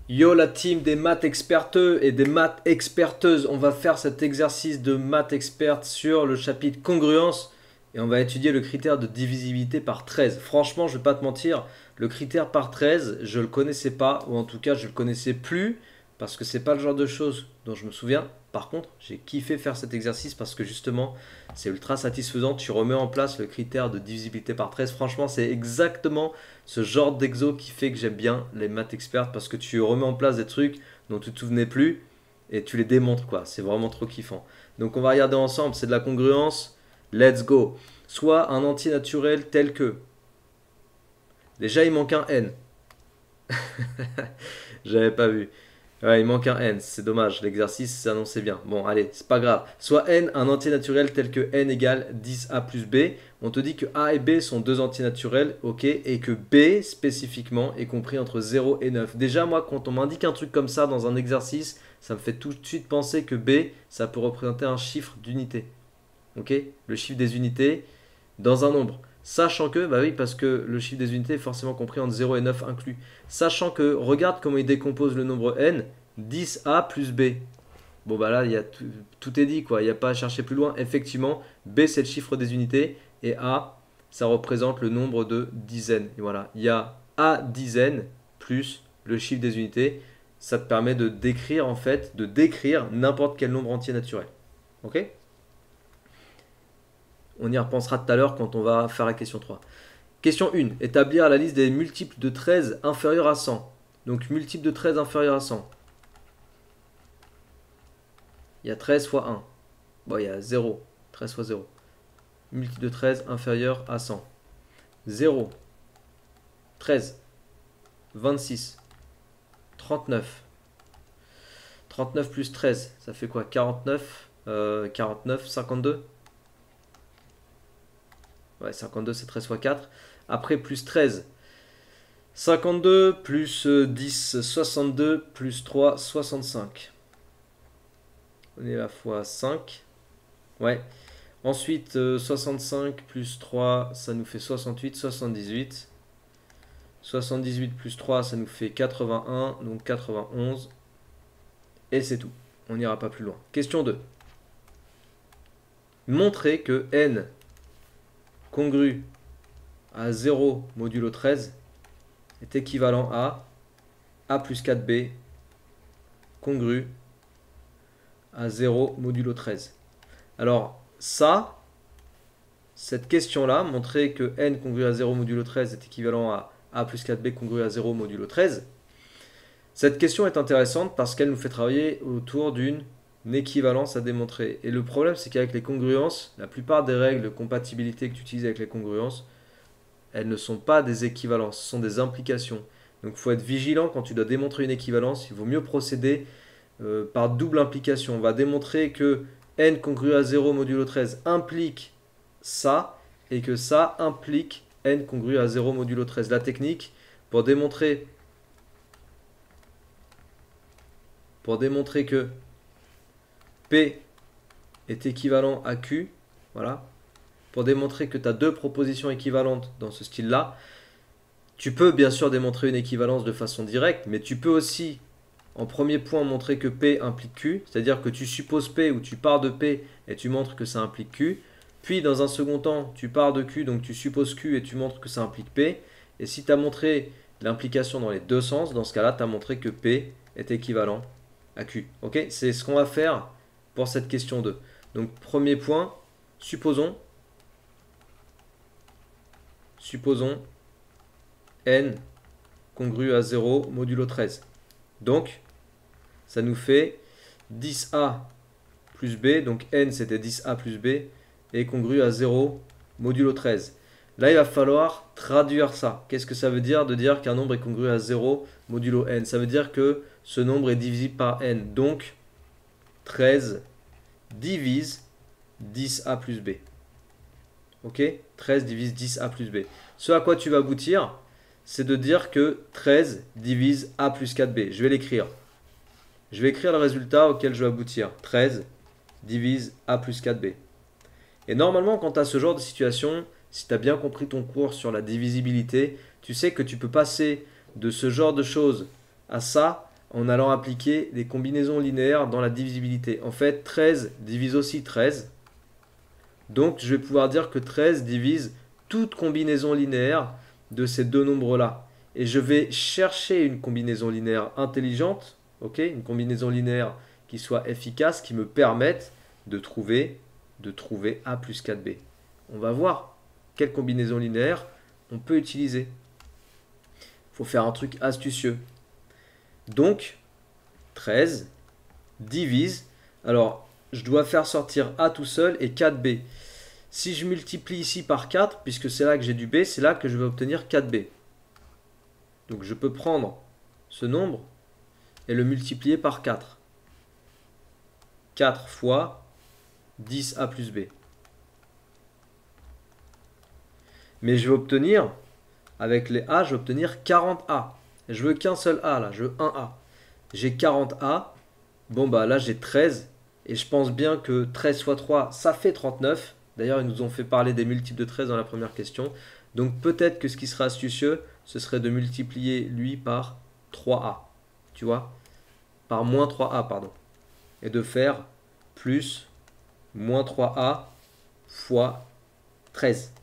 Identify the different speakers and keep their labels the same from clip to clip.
Speaker 1: Yo la team des maths experteux et des maths experteuses, on va faire cet exercice de maths experte sur le chapitre congruence et on va étudier le critère de divisibilité par 13. Franchement, je vais pas te mentir, le critère par 13, je le connaissais pas ou en tout cas, je le connaissais plus parce que c'est pas le genre de choses dont je me souviens. Par contre, j'ai kiffé faire cet exercice parce que justement, c'est ultra satisfaisant. Tu remets en place le critère de divisibilité par 13. Franchement, c'est exactement ce genre d'exo qui fait que j'aime bien les maths expertes parce que tu remets en place des trucs dont tu te souvenais plus et tu les démontres quoi. C'est vraiment trop kiffant. Donc on va regarder ensemble, c'est de la congruence. Let's go. Soit un entier naturel tel que. Déjà il manque un n. J'avais pas vu. Ouais, il manque un n, c'est dommage, l'exercice s'annonçait bien. Bon, allez, c'est pas grave. Soit n un entier naturel tel que n égale 10a plus b. On te dit que a et b sont deux entiers naturels, ok, et que b spécifiquement est compris entre 0 et 9. Déjà, moi, quand on m'indique un truc comme ça dans un exercice, ça me fait tout de suite penser que b, ça peut représenter un chiffre d'unité. Ok, le chiffre des unités dans un nombre. Sachant que, bah oui, parce que le chiffre des unités est forcément compris entre 0 et 9 inclus. Sachant que, regarde comment il décompose le nombre n, 10a plus b. Bon, bah là, tout est dit, quoi. Il n'y a pas à chercher plus loin. Effectivement, b, c'est le chiffre des unités, et a, ça représente le nombre de dizaines. Et voilà, il y a a dizaines plus le chiffre des unités. Ça te permet de décrire, en fait, de décrire n'importe quel nombre entier naturel. Ok? On y repensera tout à l'heure quand on va faire la question 3. Question 1. Établir la liste des multiples de 13 inférieurs à 100. Donc multiple de 13 inférieur à 100. Il y a 13 fois 1. Bon, il y a 0. 13 fois 0. Multiple de 13 inférieur à 100. 0. 13. 26. 39. 39 plus 13, ça fait quoi? 49. 49, 52. Ouais, 52 c'est 13 fois 4. Après plus 13. 52 plus 10, 62 plus 3, 65. On est à fois 5. Ouais. Ensuite, 65 plus 3, ça nous fait 68, 78. 78 plus 3, ça nous fait 81, donc 91. Et c'est tout. On n'ira pas plus loin. Question 2. Montrer que n congru à 0 modulo 13 est équivalent à a plus 4b congru à 0 modulo 13. Alors ça, cette question-là, montrer que n congru à 0 modulo 13 est équivalent à a plus 4b congru à 0 modulo 13, cette question est intéressante parce qu'elle nous fait travailler autour d'une équivalence à démontrer. Et le problème, c'est qu'avec les congruences, la plupart des règles de compatibilité que tu utilises avec les congruences, elles ne sont pas des équivalences, ce sont des implications. Donc il faut être vigilant quand tu dois démontrer une équivalence. Il vaut mieux procéder par double implication. On va démontrer que n congru à 0 modulo 13 implique ça et que ça implique n congru à 0 modulo 13. La technique, pour démontrer que P est équivalent à Q, voilà, pour démontrer que tu as deux propositions équivalentes dans ce style-là, tu peux bien sûr démontrer une équivalence de façon directe, mais tu peux aussi, en premier point, montrer que P implique Q, c'est-à-dire que tu supposes P ou tu pars de P et tu montres que ça implique Q. Puis, dans un second temps, tu pars de Q, donc tu supposes Q et tu montres que ça implique P. Et si tu as montré l'implication dans les deux sens, dans ce cas-là, tu as montré que P est équivalent à Q. Ok, c'est ce qu'on va faire pour cette question 2. Donc, premier point, supposons n congru à 0 modulo 13. Donc, ça nous fait 10a plus b, donc n c'était 10a plus b, est congru à 0 modulo 13. Là, il va falloir traduire ça. Qu'est-ce que ça veut dire de dire qu'un nombre est congru à 0 modulo n? Ça veut dire que ce nombre est divisible par n. Donc, 13 divise 10a plus b. Ok? 13 divise 10a plus b. Ce à quoi tu vas aboutir, c'est de dire que 13 divise a plus 4b. Je vais l'écrire. Je vais écrire le résultat auquel je vais aboutir. 13 divise a plus 4b. Et normalement, quand tu as ce genre de situation, si tu as bien compris ton cours sur la divisibilité, tu sais que tu peux passer de ce genre de choses à ça en allant appliquer des combinaisons linéaires dans la divisibilité. En fait, 13 divise aussi 13. Donc, je vais pouvoir dire que 13 divise toute combinaison linéaire de ces deux nombres-là. Et je vais chercher une combinaison linéaire intelligente, ok, une combinaison linéaire qui soit efficace, qui me permette de trouver A plus 4B. On va voir quelle combinaison linéaire on peut utiliser. Il faut faire un truc astucieux. Donc, 13 divise, alors je dois faire sortir A tout seul et 4B. Si je multiplie ici par 4, puisque c'est là que j'ai du B, c'est là que je vais obtenir 4B. Donc je peux prendre ce nombre et le multiplier par 4. 4 fois 10A plus B. Mais je vais obtenir, avec les A, je vais obtenir 40A. Je veux qu'un seul A là, je veux un A. J'ai 40A, bon bah là j'ai 13, et je pense bien que 13 fois 3, ça fait 39. D'ailleurs, ils nous ont fait parler des multiples de 13 dans la première question. Donc peut-être que ce qui serait astucieux, ce serait de multiplier lui par 3A. Tu vois? Par moins 3A, pardon. Et de faire plus moins 3A fois 13.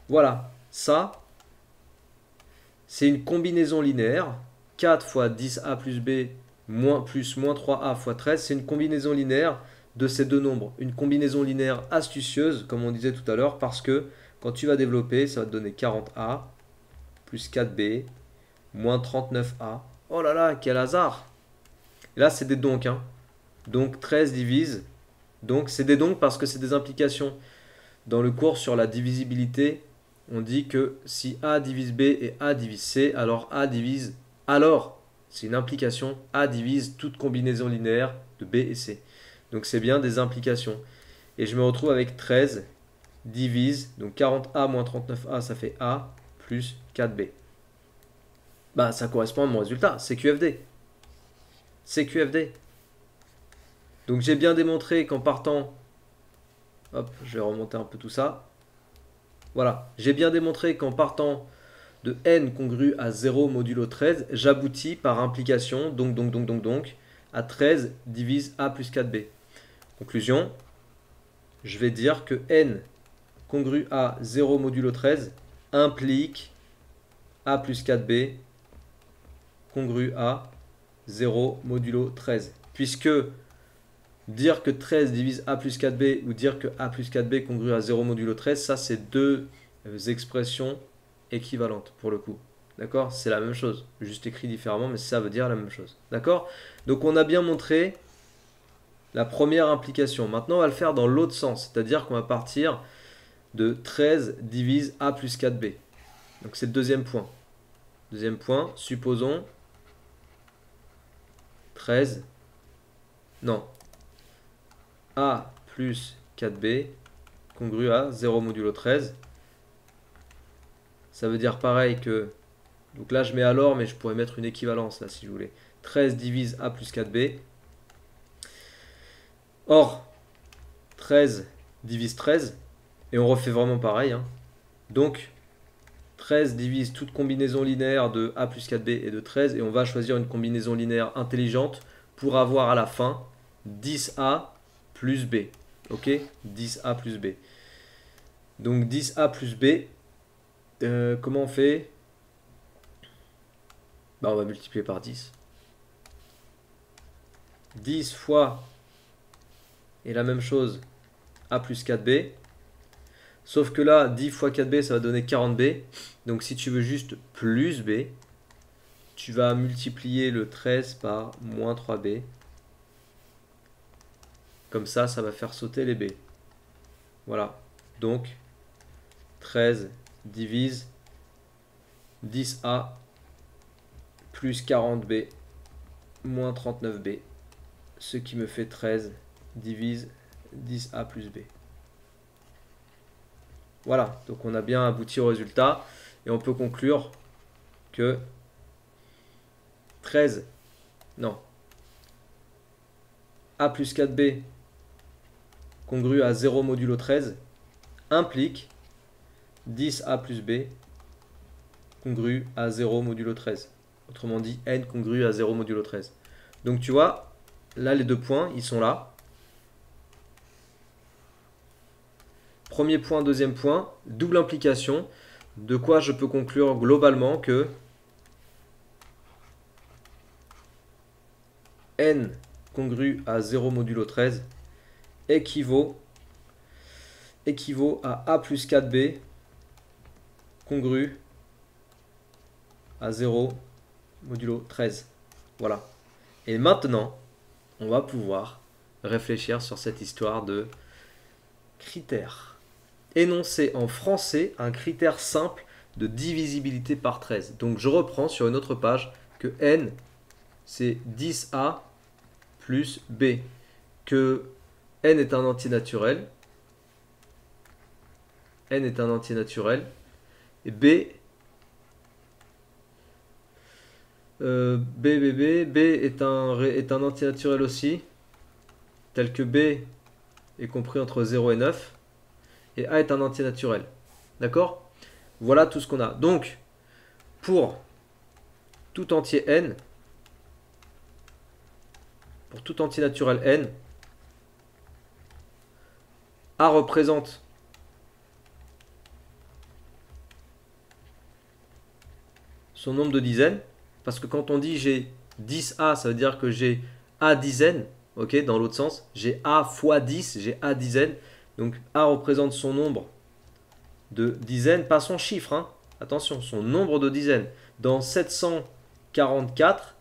Speaker 1: Voilà, ça, c'est une combinaison linéaire. 4 fois 10A plus B plus moins 3A fois 13, c'est une combinaison linéaire de ces deux nombres. Une combinaison linéaire astucieuse, comme on disait tout à l'heure, parce que quand tu vas développer, ça va te donner 40A plus 4B moins 39A. Oh là là, quel hasard! Et là, c'est des donc. Hein. Donc 13 divise. Donc c'est des donc parce que c'est des implications. Dans le cours sur la divisibilité, on dit que si A divise B et A divise C, alors A divise... Alors, c'est une implication, A divise toute combinaison linéaire de B et C. Donc c'est bien des implications. Et je me retrouve avec 13 divise, donc 40A moins 39A, ça fait A plus 4B. Bah ça correspond à mon résultat, c'est QFD. C'est QFD. Donc j'ai bien démontré qu'en partant... Hop, je vais remonter un peu tout ça. Voilà, j'ai bien démontré qu'en partant de n congru à 0 modulo 13, j'aboutis par implication, donc, à 13 divise A plus 4B. Conclusion, je vais dire que n congru à 0 modulo 13 implique A plus 4B congru à 0 modulo 13. Puisque dire que 13 divise A plus 4B ou dire que A plus 4B congru à 0 modulo 13, ça c'est deux expressions équivalentes pour le coup. D'accord? C'est la même chose, juste écrit différemment, mais ça veut dire la même chose. D'accord? Donc on a bien montré la première implication. Maintenant on va le faire dans l'autre sens, c'est-à-dire qu'on va partir de 13 divise A plus 4B. Donc c'est le deuxième point. Deuxième point, supposons 13, non, A plus 4B congru à 0 modulo 13. Ça veut dire pareil que... Donc là je mets alors, mais je pourrais mettre une équivalence là si je voulais. 13 divise A plus 4B. Or, 13 divise 13. Et on refait vraiment pareil. Hein. Donc, 13 divise toute combinaison linéaire de A plus 4B et de 13. Et on va choisir une combinaison linéaire intelligente pour avoir à la fin 10A plus B. Ok? 10A plus B. Donc 10A plus B. Comment on fait? Bah, on va multiplier par 10. 10 fois, et la même chose, A plus 4B. Sauf que là, 10 fois 4B, ça va donner 40B. Donc si tu veux juste plus B, tu vas multiplier le 13 par moins 3B. Comme ça, ça va faire sauter les B. Voilà. Donc, 13 divise 10A plus 40B moins 39B. Ce qui me fait 13 divise 10A plus B. Voilà, donc on a bien abouti au résultat. Et on peut conclure que 13, non, A plus 4B congru à 0 modulo 13 implique 10A plus B congru à 0 modulo 13. Autrement dit, n congru à 0 modulo 13. Donc tu vois, là les deux points, ils sont là. Premier point, deuxième point, double implication. De quoi je peux conclure globalement que n congru à 0 modulo 13 équivaut à a plus 4b congru à 0 modulo 13. Voilà. Et maintenant, on va pouvoir réfléchir sur cette histoire de critères. Énoncer en français un critère simple de divisibilité par 13. Donc je reprends sur une autre page que n, c'est 10a plus b. Que n est un entier naturel. N est un entier naturel. Et b est un entier naturel aussi, tel que b est compris entre 0 et 9, et a est un entier naturel. D'accord? Voilà tout ce qu'on a. Donc, pour tout entier n, pour tout entier naturel n, a représente son nombre de dizaines. Parce que quand on dit j'ai 10A, ça veut dire que j'ai A dizaines, ok, dans l'autre sens. J'ai A fois 10, j'ai A dizaines. Donc A représente son nombre de dizaines, pas son chiffre, hein. Attention, son nombre de dizaines. Dans 744,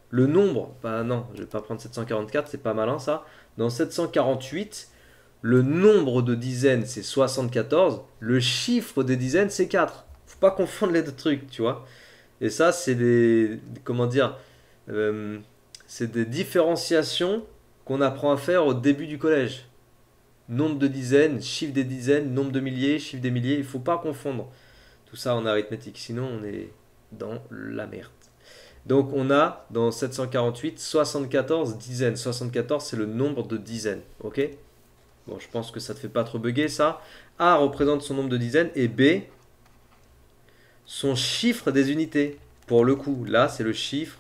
Speaker 1: le nombre, bah non, je ne vais pas prendre 744, c'est pas malin ça. Dans 748, le nombre de dizaines c'est 74, le chiffre des dizaines c'est 4. Faut pas confondre les deux trucs, tu vois. Et ça, c'est des, comment dire, c'est des différenciations qu'on apprend à faire au début du collège. Nombre de dizaines, chiffre des dizaines, nombre de milliers, chiffre des milliers. Il ne faut pas confondre tout ça en arithmétique, sinon on est dans la merde. Donc on a dans 748 74 dizaines. 74 c'est le nombre de dizaines, ok? Bon, je pense que ça ne te fait pas trop bugger ça. A représente son nombre de dizaines et B son chiffre des unités. Pour le coup, là, c'est le chiffre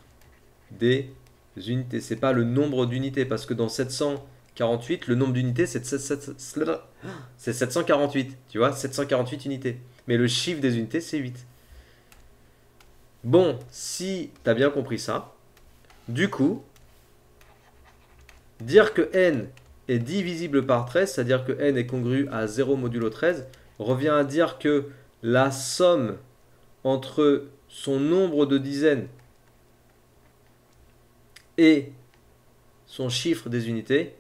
Speaker 1: des unités. C'est pas le nombre d'unités, parce que dans 748, le nombre d'unités, c'est 748. Tu vois, 748 unités. Mais le chiffre des unités, c'est 8. Bon, si tu as bien compris ça, du coup, dire que n est divisible par 13, c'est-à-dire que n est congru à 0 modulo 13, revient à dire que la somme entre son nombre de dizaines et son chiffre des unités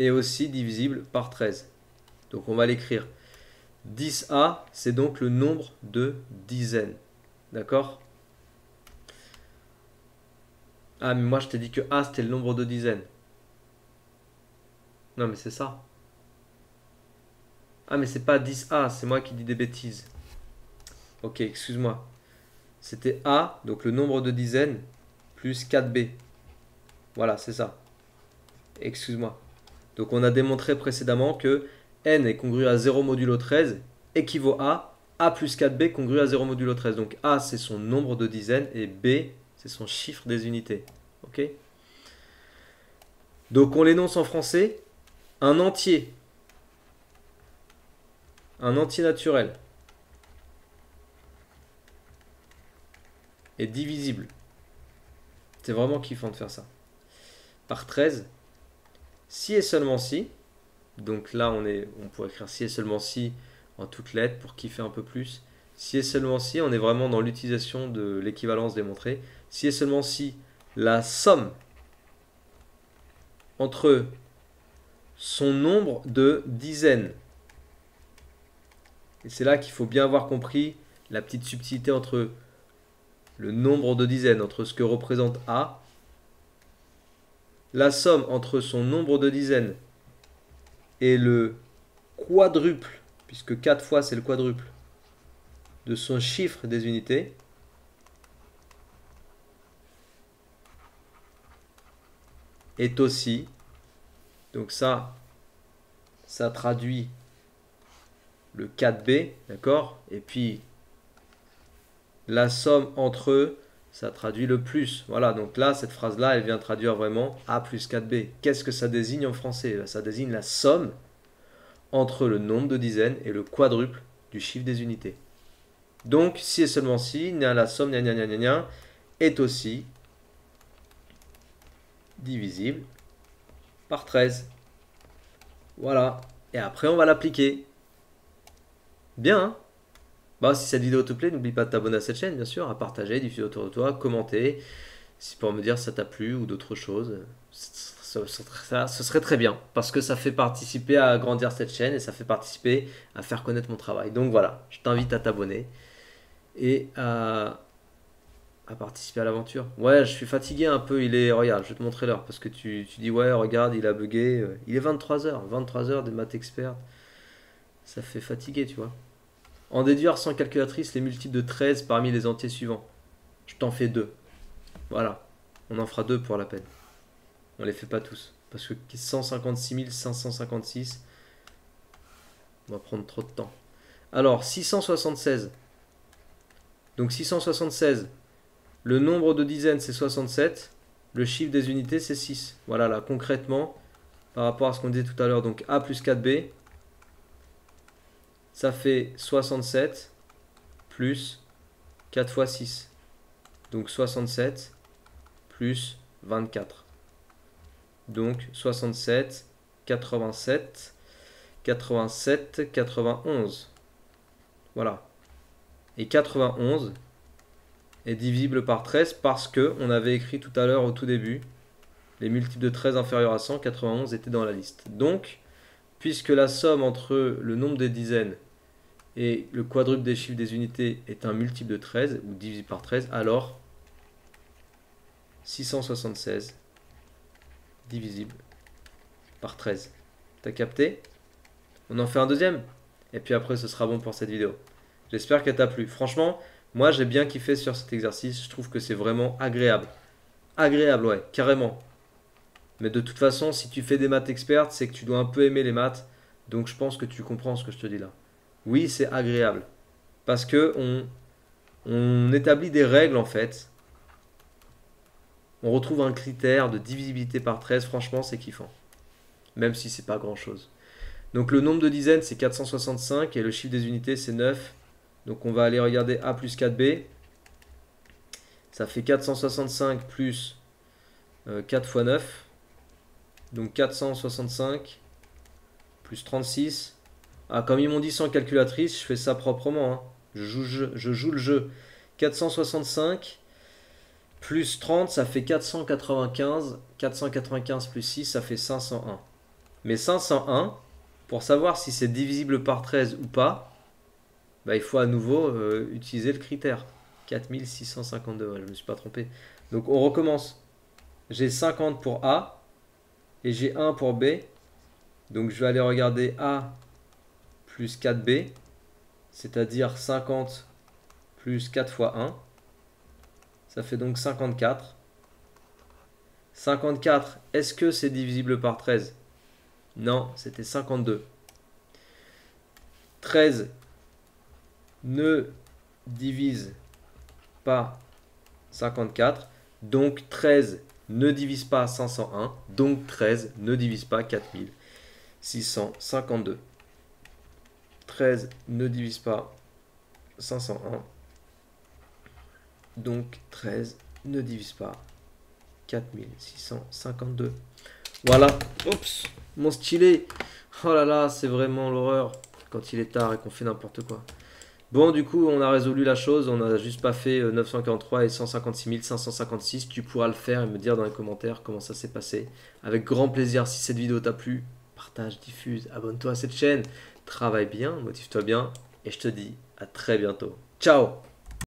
Speaker 1: est aussi divisible par 13. Donc on va l'écrire. 10A, c'est donc le nombre de dizaines. D'accord? Ah, mais moi je t'ai dit que A, c'était le nombre de dizaines. Non, mais c'est ça. Ah, mais c'est pas 10A, c'est moi qui dis des bêtises. Ok, excuse-moi. C'était A, donc le nombre de dizaines, plus 4B. Voilà, c'est ça. Excuse-moi. Donc on a démontré précédemment que n est congru à 0 modulo 13 équivaut à A plus 4B congru à 0 modulo 13. Donc A, c'est son nombre de dizaines et B, c'est son chiffre des unités. Ok? Donc on l'énonce en français. Un entier naturel est divisible. C'est vraiment kiffant de faire ça. Par 13, si et seulement si. Donc là, on pourrait écrire si et seulement si en toutes lettres pour kiffer un peu plus. Si et seulement si, on est vraiment dans l'utilisation de l'équivalence démontrée. Si et seulement si la somme entre son nombre de dizaines, et c'est là qu'il faut bien avoir compris la petite subtilité entre le nombre de dizaines, entre ce que représente A, la somme entre son nombre de dizaines et le quadruple, puisque 4 fois c'est le quadruple, de son chiffre des unités, est aussi, donc ça traduit le 4B, d'accord? Et puis la somme entre Ça traduit le plus. Voilà, donc là, cette phrase-là, elle vient traduire vraiment A plus 4B. Qu'est-ce que ça désigne en français? Ça désigne la somme entre le nombre de dizaines et le quadruple du chiffre des unités. Donc, si et seulement si, la somme est aussi divisible par 13. Voilà. Et après, on va l'appliquer. Bien, hein? Bah, si cette vidéo te plaît, n'oublie pas de t'abonner à cette chaîne, bien sûr, à partager, diffuser autour de toi, commenter, si pour me dire si ça t'a plu ou d'autres choses. Ce serait très bien, parce que ça fait participer à agrandir cette chaîne et ça fait participer à faire connaître mon travail. Donc voilà, je t'invite à t'abonner et à participer à l'aventure. Ouais, je suis fatigué un peu, regarde, je vais te montrer l'heure, parce que tu dis, ouais, regarde, il a bugué. Il est 23h, 23h des maths experts. Ça fait fatiguer, tu vois. En déduire sans calculatrice les multiples de 13 parmi les entiers suivants. Je t'en fais 2. Voilà. On en fera 2 pour la peine. On les fait pas tous. Parce que 156 556, on va prendre trop de temps. Alors, 676. Donc 676, le nombre de dizaines c'est 67. Le chiffre des unités c'est 6. Voilà, là, concrètement, par rapport à ce qu'on disait tout à l'heure, donc A plus 4B, ça fait 67 plus 4 fois 6. Donc 67 plus 24. Donc 67, 87, 87, 91. Voilà. Et 91 est divisible par 13 parce que on avait écrit tout à l'heure au tout début, les multiples de 13 inférieurs à 100, 91 étaient dans la liste. Donc, puisque la somme entre le nombre des dizaines et le quadruple des chiffres des unités est un multiple de 13, ou divisible par 13, alors 676 divisible par 13. T'as capté? On en fait un deuxième. Et puis après, ce sera bon pour cette vidéo. J'espère qu'elle t'a plu. Franchement, moi, j'ai bien kiffé sur cet exercice. Je trouve que c'est vraiment agréable. Agréable, ouais, carrément. Mais de toute façon, si tu fais des maths expertes, c'est que tu dois un peu aimer les maths. Donc je pense que tu comprends ce que je te dis là. Oui, c'est agréable. Parce que on établit des règles en fait. On retrouve un critère de divisibilité par 13. Franchement, c'est kiffant. Même si c'est pas grand chose. Donc le nombre de dizaines, c'est 465 et le chiffre des unités, c'est 9. Donc on va aller regarder A plus 4B. Ça fait 465 plus 4 fois 9. Donc 465 plus 36. Ah, comme ils m'ont dit sans calculatrice, je fais ça proprement. Hein. Je joue le jeu. 465 plus 30, ça fait 495. 495 plus 6, ça fait 501. Mais 501, pour savoir si c'est divisible par 13 ou pas, bah, il faut à nouveau utiliser le critère. 4652, ouais, je ne me suis pas trompé. Donc on recommence. J'ai 50 pour A et j'ai 1 pour B. Donc je vais aller regarder A plus 4B, c'est-à-dire 50 plus 4 fois 1. Ça fait donc 54. 54, est-ce que c'est divisible par 13? Non, c'était 52. 13 ne divise pas 54. Donc 13 ne divise pas 501. Donc 13 ne divise pas 4652. 13 ne divise pas 501. Donc 13 ne divise pas 4652. Voilà. Oups, mon stylet. Oh là là, c'est vraiment l'horreur quand il est tard et qu'on fait n'importe quoi. Bon, du coup, on a résolu la chose. On n'a juste pas fait 943 et 156 556. Tu pourras le faire et me dire dans les commentaires comment ça s'est passé. Avec grand plaisir. Si cette vidéo t'a plu, partage, diffuse, abonne-toi à cette chaîne. Travaille bien, motive-toi bien. Et je te dis à très bientôt. Ciao!